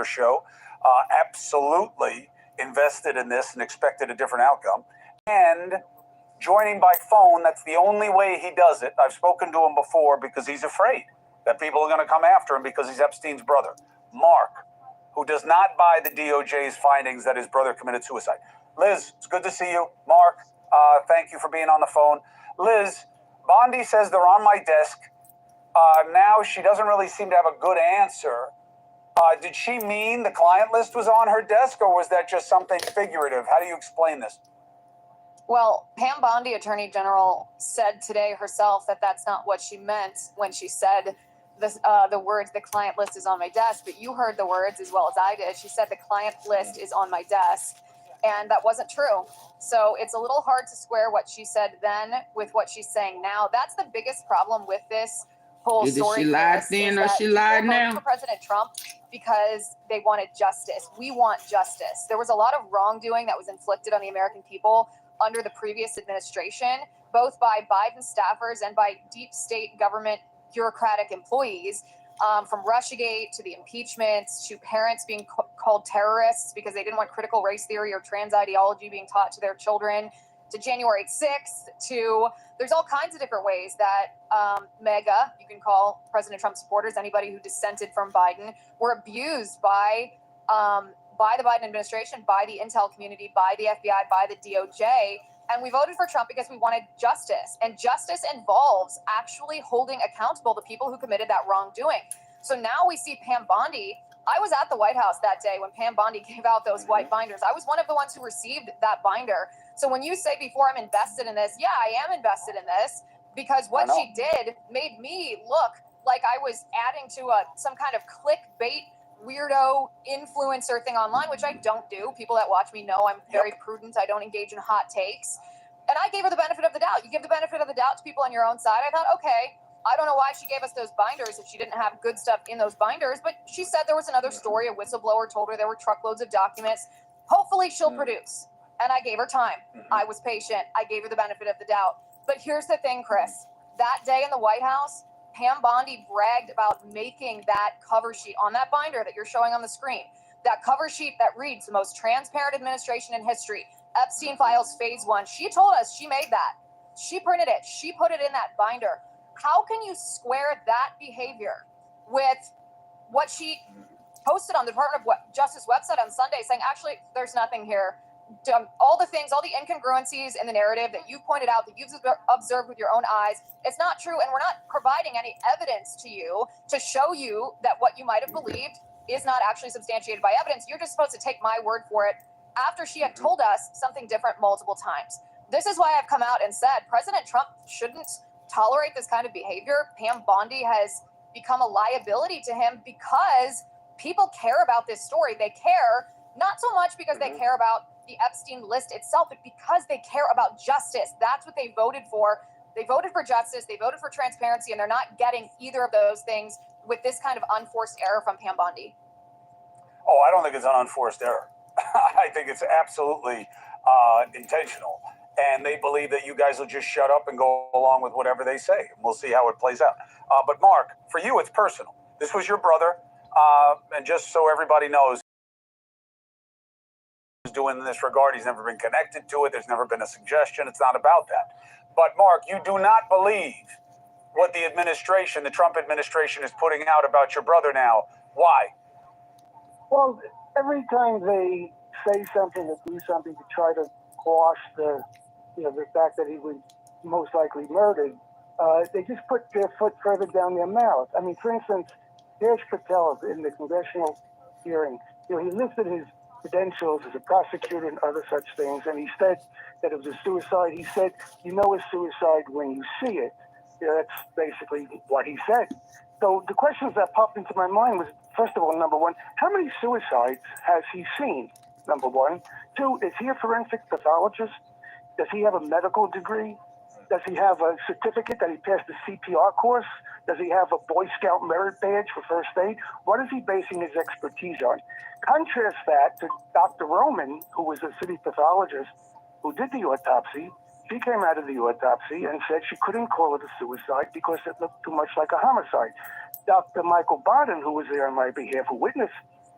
show, absolutely invested in this and expected a different outcome. And joining by phone, that's the only way he does it. I've spoken to him before because he's afraid that people are going to come after him because he's Epstein's brother. Mark, who does not buy the DOJ's findings that his brother committed suicide. Liz, it's good to see you. Mark, thank you for being on the phone. Liz, Bondi says they're on my desk. Now she doesn't really seem to have a good answer. Did she mean the client list was on her desk, or was that just something figurative? How do you explain this? Well, Pam Bondi, Attorney General, said today herself that that's not what she meant when she said the words, the client list is on my desk, but you heard the words as well as I did. She said the client list is on my desk, and that wasn't true. So it's a little hard to square what she said then with what she's saying now. That's the biggest problem with this whole story. She lied then or she lied now? For President Trump because they wanted justice. We want justice. There was a lot of wrongdoing that was inflicted on the American people under the previous administration, both by Biden staffers and by deep state government bureaucratic employees, from Russiagate to the impeachments to parents being called terrorists because they didn't want critical race theory or trans ideology being taught to their children, to January 6th, to there's all kinds of different ways that Maga, you can call President Trump supporters, anybody who dissented from Biden, were abused by the Biden administration, by the intel community, by the FBI, by the DOJ. And we voted for Trump because we wanted justice. And justice involves actually holding accountable the people who committed that wrongdoing. So now we see Pam Bondi. I was at the White House that day when Pam Bondi gave out those white binders. I was one of the ones who received that binder. So when you say before I'm invested in this, yeah, I am invested in this because what she did made me look like I was adding to some kind of clickbait weirdo influencer thing online, which I don't do. People that watch me know I'm very prudent. I don't engage in hot takes. And I gave her the benefit of the doubt. You give the benefit of the doubt to people on your own side. I thought, okay, I don't know why she gave us those binders if she didn't have good stuff in those binders, but she said there was another story. A whistleblower told her there were truckloads of documents. Hopefully she'll produce. And I gave her time. I was patient. I gave her the benefit of the doubt. But here's the thing, Chris. That day in the White House, Pam Bondi bragged about making that cover sheet on that binder that you're showing on the screen. That cover sheet that reads the most transparent administration in history. Epstein files phase 1. She told us she made that. She printed it. She put it in that binder. How can you square that behavior with what she posted on the Department of Justice website on Sunday saying, actually, there's nothing here. All the things, all the incongruencies in the narrative that you pointed out, that you've observed with your own eyes, it's not true. And we're not providing any evidence to you to show you that what you might have believed is not actually substantiated by evidence. You're just supposed to take my word for it after she had told us something different multiple times. This is why I've come out and said President Trump shouldn't tolerate this kind of behavior. Pam Bondi has become a liability to him because people care about this story. They care not so much because they care about the Epstein list itself, but because they care about justice. That's what they voted for. They voted for justice. They voted for transparency, and they're not getting either of those things with this kind of unforced error from Pam Bondi. Oh, I don't think it's an unforced error. I think it's absolutely intentional. And they believe that you guys will just shut up and go along with whatever they say. We'll see how it plays out. But Mark, for you, it's personal. This was your brother. And just so everybody knows, doing in this regard, he's never been connected to it. There's never been a suggestion. It's not about that. But Mark, you do not believe what the administration, the Trump administration, is putting out about your brother now. Why? Well, every time they say something or do something to try to quash the fact that he was most likely murdered, they just put their foot further down their mouth. I mean, for instance, Yash Patel in the congressional hearing, he listed his credentials as a prosecutor and other such things, and he said that it was a suicide. He said, you know it's suicide when you see it. That's basically what he said. So the questions that popped into my mind was, first of all, number one, how many suicides has he seen? Number one. Two, is he a forensic pathologist? Does he have a medical degree? Does he have a certificate that he passed the CPR course? Does he have a Boy Scout merit badge for first aid? What is he basing his expertise on? Contrast that to Dr. Roman, who was a city pathologist who did the autopsy. She came out of the autopsy and said she couldn't call it a suicide because it looked too much like a homicide. Dr. Michael Baden, who was there on my behalf, who witnessed